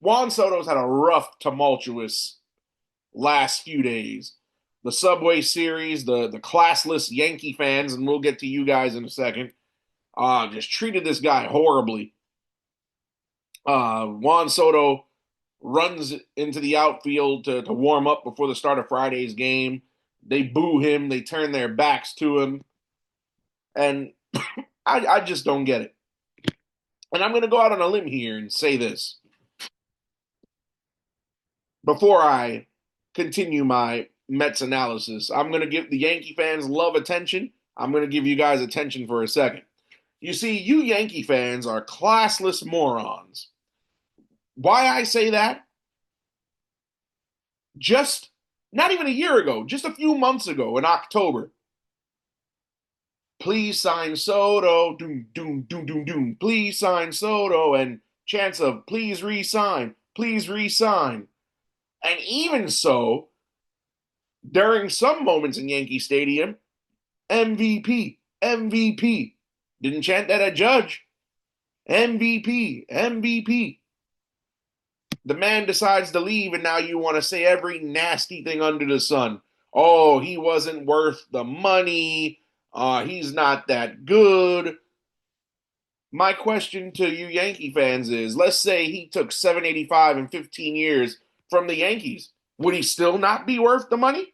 Juan Soto's had a rough, tumultuous last few days. The Subway Series, the classless Yankee fans, and we'll get to you guys in a second, just treated this guy horribly. Juan Soto runs into the outfield to warm up before the start of Friday's game. They boo him. They turn their backs to him. And I just don't get it. And I'm going to go out on a limb here and say this before I continue my Mets analysis. I'm going to give the Yankee fans love attention. I'm going to give you guys attention for a second. You see, you Yankee fans are classless morons. Why I say that? Just not even a year ago, just a few months ago in October, please sign Soto, doom, doom, doom, doom, doom, please sign Soto, and chance of please re-sign, please re-sign. And even so, during some moments in Yankee Stadium, MVP, MVP. Didn't chant that at Judge. MVP, MVP. The man decides to leave, and now you want to say every nasty thing under the sun. Oh, he wasn't worth the money. He's not that good. My question to you Yankee fans is, let's say he took 785 in 15 years from the Yankees. Would he still not be worth the money?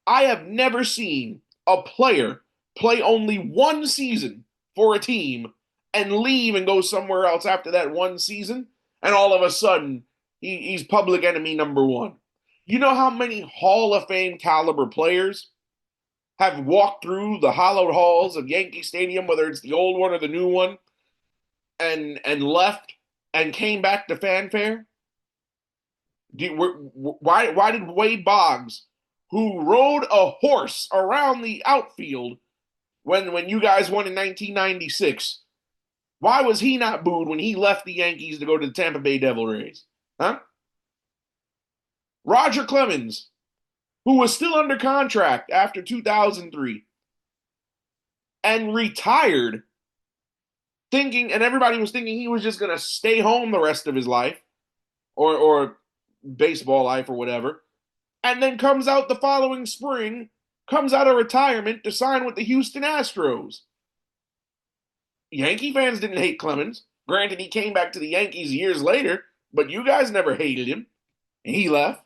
I have never seen a player play only one season for a team and leave and go somewhere else after that one season, and all of a sudden he's public enemy number one. You know how many Hall of Fame caliber players have walked through the hallowed halls of Yankee Stadium, whether it's the old one or the new one, and left and came back to fanfare? Why did Wade Boggs, who rode a horse around the outfield when you guys won in 1996, why was he not booed when he left the Yankees to go to the Tampa Bay Devil Rays? Huh? Roger Clemens, who was still under contract after 2003 and retired, thinking, and everybody was thinking he was just going to stay home the rest of his life or baseball life or whatever, and then comes out the following spring, comes out of retirement to sign with the Houston Astros. Yankee fans didn't hate Clemens. Granted, he came back to the Yankees years later, but you guys never hated him. He left.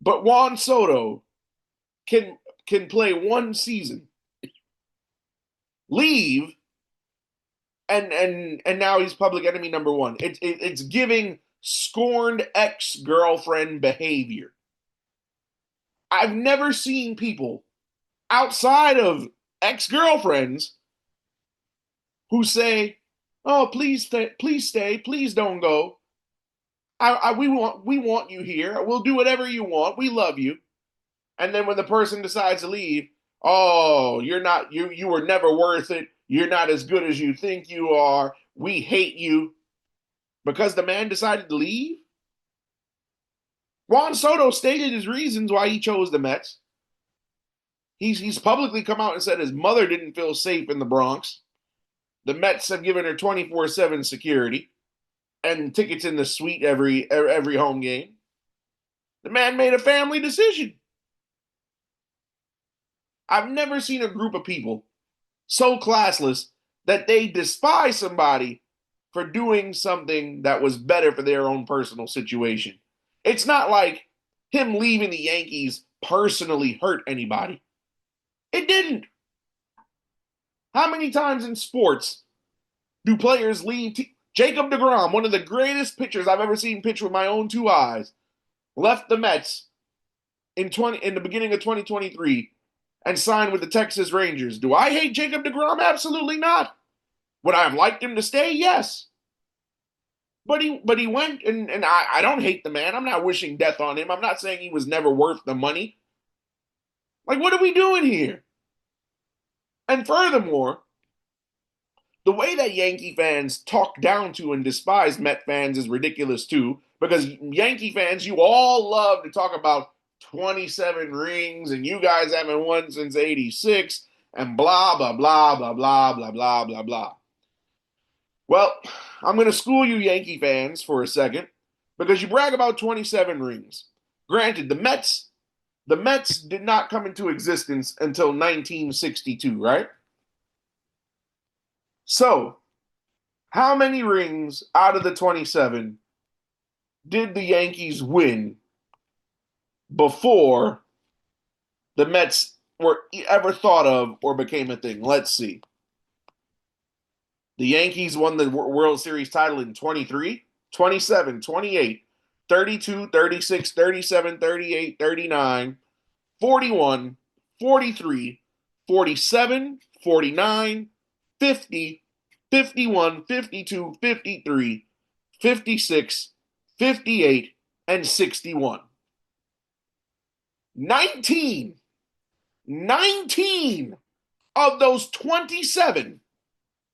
But Juan Soto can play one season, leave, and now he's public enemy number one. It's giving scorned ex-girlfriend behavior. I've never seen people outside of ex-girlfriends who say, "Oh, please stay, please don't go. We want you here. We'll do whatever you want. We love you." And then when the person decides to leave, "Oh, you were never worth it. You're not as good as you think you are. We hate you." Because the man decided to leave? Juan Soto stated his reasons why he chose the Mets. He's publicly come out and said his mother didn't feel safe in the Bronx. The Mets have given her 24/7 security and tickets in the suite every home game. The man made a family decision. I've never seen a group of people so classless that they despise somebody for doing something that was better for their own personal situation. It's not like him leaving the Yankees personally hurt anybody. It didn't. How many times in sports do players leave? Jacob deGrom, one of the greatest pitchers I've ever seen pitch with my own two eyes, left the Mets in the beginning of 2023 and signed with the Texas Rangers. Do I hate Jacob deGrom? Absolutely not. Would I have liked him to stay? Yes. But he went, and I don't hate the man. I'm not wishing death on him. I'm not saying he was never worth the money. Like, what are we doing here? And furthermore, the way that Yankee fans talk down to and despise Met fans is ridiculous too, because Yankee fans, you all love to talk about 27 rings and you guys haven't won since 86 and blah, blah, blah, blah, blah, blah, blah, blah, blah. Well, I'm going to school you Yankee fans for a second because you brag about 27 rings. Granted, the Mets did not come into existence until 1962, right? So, how many rings out of the 27 did the Yankees win before the Mets were ever thought of or became a thing? Let's see. The Yankees won the World Series title in 23, 27, 28, 32, 36, 37, 38, 39, 41, 43, 47, 49, 50, 51, 52, 53, 56, 58, and 61. 19, 19 of those 27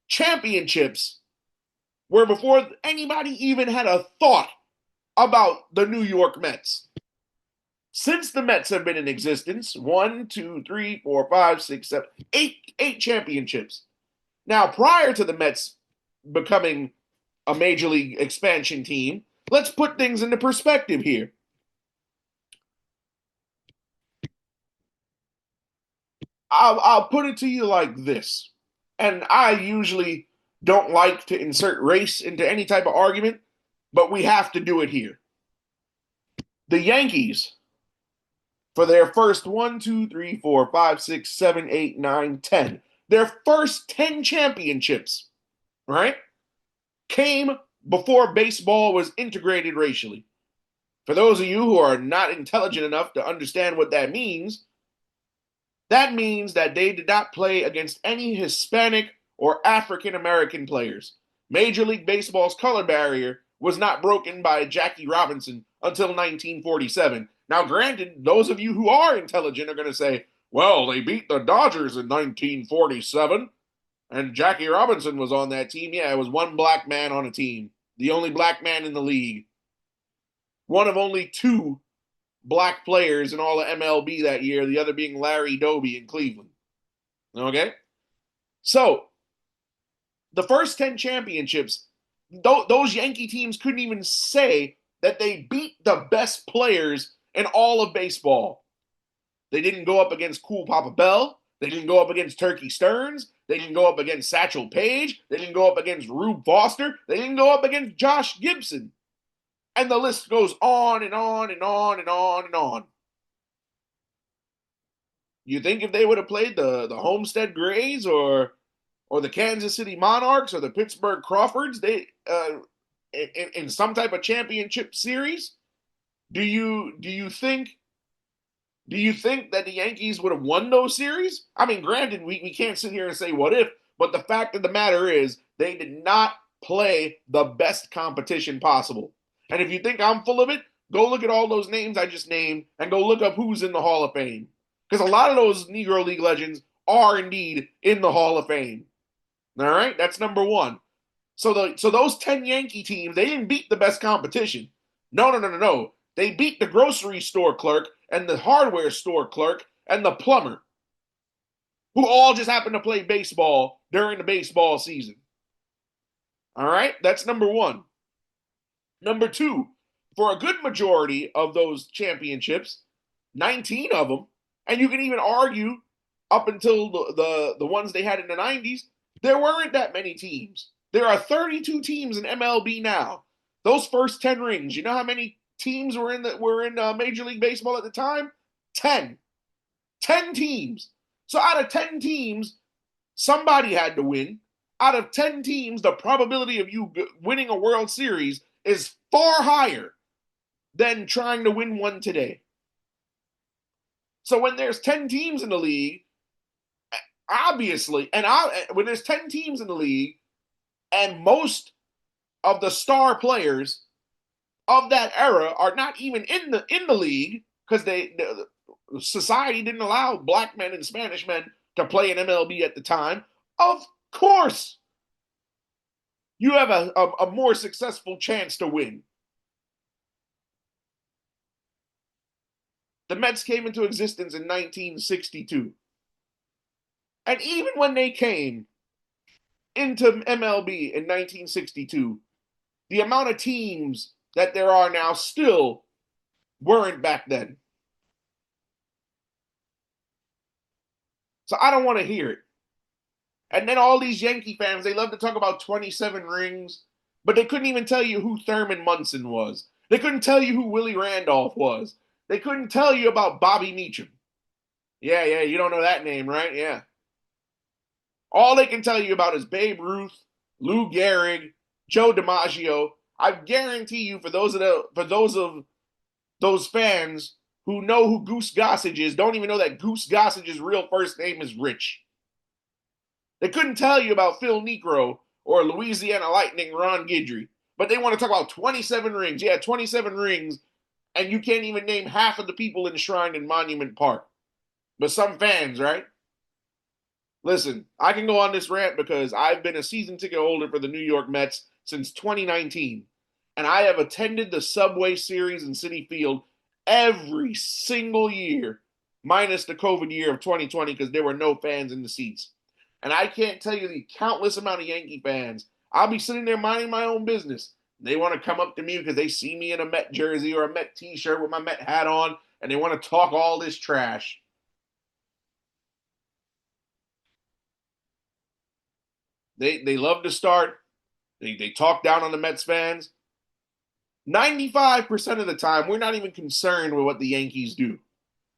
championships were before anybody even had a thought about the New York Mets. Since the Mets have been in existence, one, two, three, four, five, six, seven, eight championships. Now, prior to the Mets becoming a major league expansion team, let's put things into perspective here. I'll put it to you like this, and I usually don't like to insert race into any type of argument, but we have to do it here. The Yankees, for their first one, two, three, four, five, six, seven, eight, nine, 10, their first 10 championships, right, came before baseball was integrated racially. For those of you who are not intelligent enough to understand what that means that they did not play against any Hispanic or African American players. Major League Baseball's color barrier was not broken by Jackie Robinson until 1947. Now, granted, those of you who are intelligent are going to say, well, they beat the Dodgers in 1947, and Jackie Robinson was on that team. Yeah, it was one black man on a team, the only black man in the league, one of only two black players in all of MLB that year, the other being Larry Doby in Cleveland. Okay? So, the first 10 championships, those Yankee teams couldn't even say that they beat the best players in all of baseball. They didn't go up against Cool Papa Bell. They didn't go up against Turkey Stearns. They didn't go up against Satchel Paige. They didn't go up against Rube Foster. They didn't go up against Josh Gibson. And the list goes on and on and on and on and on. You think if they would have played the Homestead Grays or the Kansas City Monarchs or the Pittsburgh Crawfords, they in some type of championship series, do you think that the Yankees would have won those series? I mean, granted, we can't sit here and say what if, but the fact of the matter is they did not play the best competition possible. And if you think I'm full of it, go look at all those names I just named and go look up who's in the Hall of Fame. Because a lot of those Negro League legends are indeed in the Hall of Fame. All right, that's number one. So those 10 Yankee teams, they didn't beat the best competition. No, no, no, no, no. They beat the grocery store clerk and the hardware store clerk and the plumber, who all just happened to play baseball during the baseball season. All right, that's number one. Number two, for a good majority of those championships, 19 of them, and you can even argue up until the ones they had in the 90s, there weren't that many teams. There are 32 teams in MLB now. Those first 10 rings, you know how many teams were in Major League Baseball at the time? 10. 10 teams. So out of 10 teams, somebody had to win. Out of 10 teams, the probability of you winning a World Series is far higher than trying to win one today. So when there's 10 teams in the league, obviously, when there's 10 teams in the league, and most of the star players of that era are not even in the league because society didn't allow black men and Spanish men to play in MLB at the time. Of course, you have a more successful chance to win. The Mets came into existence in 1962. And even when they came, into MLB in 1962, the amount of teams that there are now still weren't back then. So I don't want to hear it. And then all these Yankee fans, they love to talk about 27 rings, but they couldn't even tell you who Thurman Munson was. They couldn't tell you who Willie Randolph was. They couldn't tell you about Bobby Meacham. Yeah, you don't know that name, right? Yeah. All they can tell you about is Babe Ruth, Lou Gehrig, Joe DiMaggio. I guarantee you, for those fans who know who Goose Gossage is, don't even know that Goose Gossage's real first name is Rich. They couldn't tell you about Phil Niekro or Louisiana Lightning Ron Guidry, but they want to talk about 27 rings. Yeah, 27 rings, and you can't even name half of the people enshrined in Monument Park. But some fans, right? Listen, I can go on this rant because I've been a season ticket holder for the New York Mets since 2019, and I have attended the Subway Series in Citi Field every single year, minus the COVID year of 2020 because there were no fans in the seats. And I can't tell you the countless amount of Yankee fans. I'll be sitting there minding my own business. They want to come up to me because they see me in a Met jersey or a Met t-shirt with my Met hat on, and they want to talk all this trash. They love to start. They talk down on the Mets fans. 95% of the time, we're not even concerned with what the Yankees do.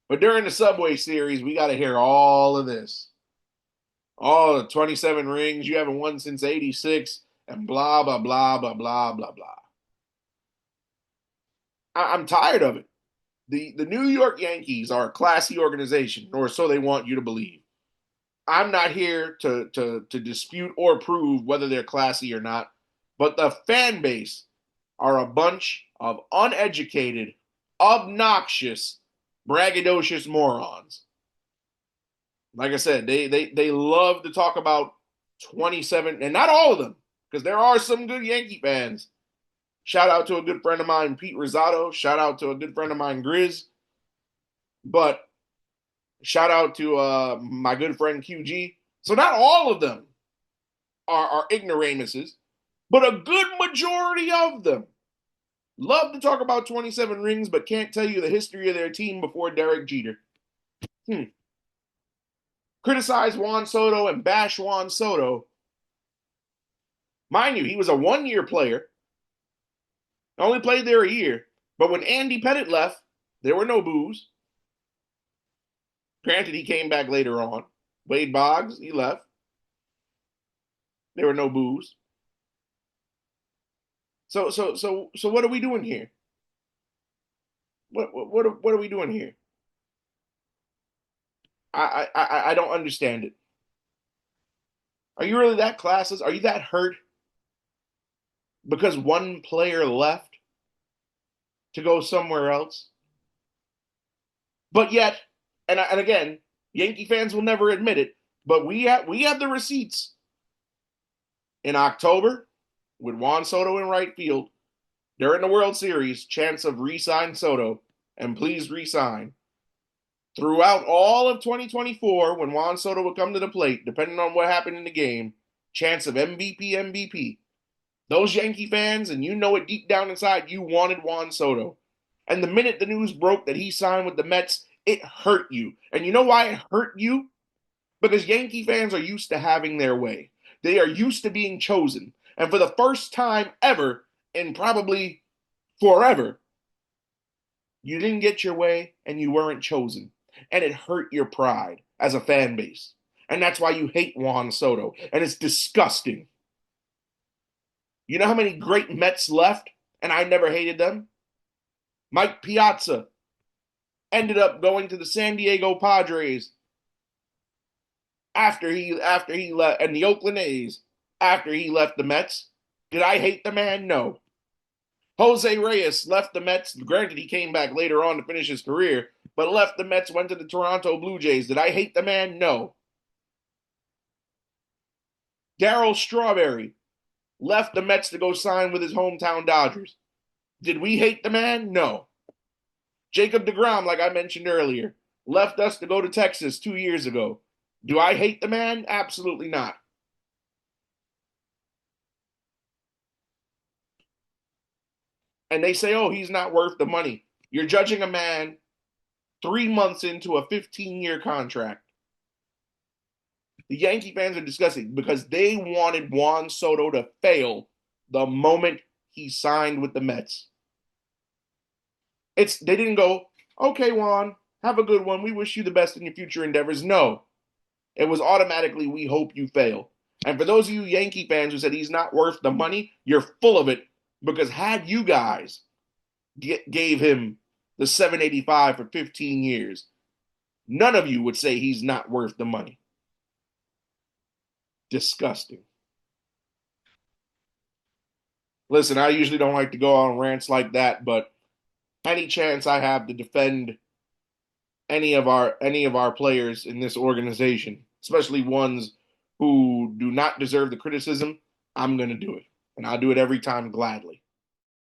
But during the Subway Series, we got to hear all of this. All the 27 rings, you haven't won since 86, and blah, blah, blah, blah, blah, blah, blah. I'm tired of it. The New York Yankees are a classy organization, or so they want you to believe. I'm not here to dispute or prove whether they're classy or not, but the fan base are a bunch of uneducated, obnoxious, braggadocious morons. Like I said, they love to talk about 27, and not all of them, because there are some good Yankee fans. Shout out to a good friend of mine, Pete Rosado. Shout out to a good friend of mine, Grizz. But shout out to my good friend QG. So not all of them are ignoramuses, but a good majority of them love to talk about 27 rings, but can't tell you the history of their team before Derek Jeter. Criticize Juan Soto and bash Juan Soto. Mind you, he was a one-year player. Only played there a year. But when Andy Pettitte left, there were no boos. Granted, he came back later on. Wade Boggs, he left. There were no boos. So what are we doing here? What are we doing here? I don't understand it. Are you really that classless? Are you that hurt because one player left to go somewhere else? But yet, and again, Yankee fans will never admit it, but we have the receipts. In October, with Juan Soto in right field, during the World Series, chance of re-sign Soto, and please re-sign. Throughout all of 2024, when Juan Soto would come to the plate, depending on what happened in the game, chance of MVP. Those Yankee fans, and you know it deep down inside, you wanted Juan Soto. And the minute the news broke that he signed with the Mets, it hurt you. And you know why it hurt you? Because Yankee fans are used to having their way. They are used to being chosen. And for the first time ever, in probably forever, you didn't get your way and you weren't chosen. And it hurt your pride as a fan base. And that's why you hate Juan Soto. And it's disgusting. You know how many great Mets left and I never hated them? Mike Piazza ended up going to the San Diego Padres after he left, and the Oakland A's after he left the Mets. Did I hate the man? No. Jose Reyes left the Mets. Granted, he came back later on to finish his career, but left the Mets, went to the Toronto Blue Jays. Did I hate the man? No. Darryl Strawberry left the Mets to go sign with his hometown Dodgers. Did we hate the man? No. Jacob deGrom, like I mentioned earlier, left us to go to Texas 2 years ago. Do I hate the man? Absolutely not. and they say, oh, he's not worth the money. You're judging a man 3 months into a 15-year contract. The Yankee fans are disgusting because they wanted Juan Soto to fail the moment he signed with the Mets. They didn't go, okay, Juan, have a good one. We wish you the best in your future endeavors. No, it was automatically, we hope you fail. And for those of you Yankee fans who said he's not worth the money, you're full of it because had you guys gave him the 785 for 15 years, none of you would say he's not worth the money. Disgusting. Listen, I usually don't like to go on rants like that, but any chance I have to defend any of our players in this organization, especially ones who do not deserve the criticism, I'm going to do it. And I'll do it every time gladly.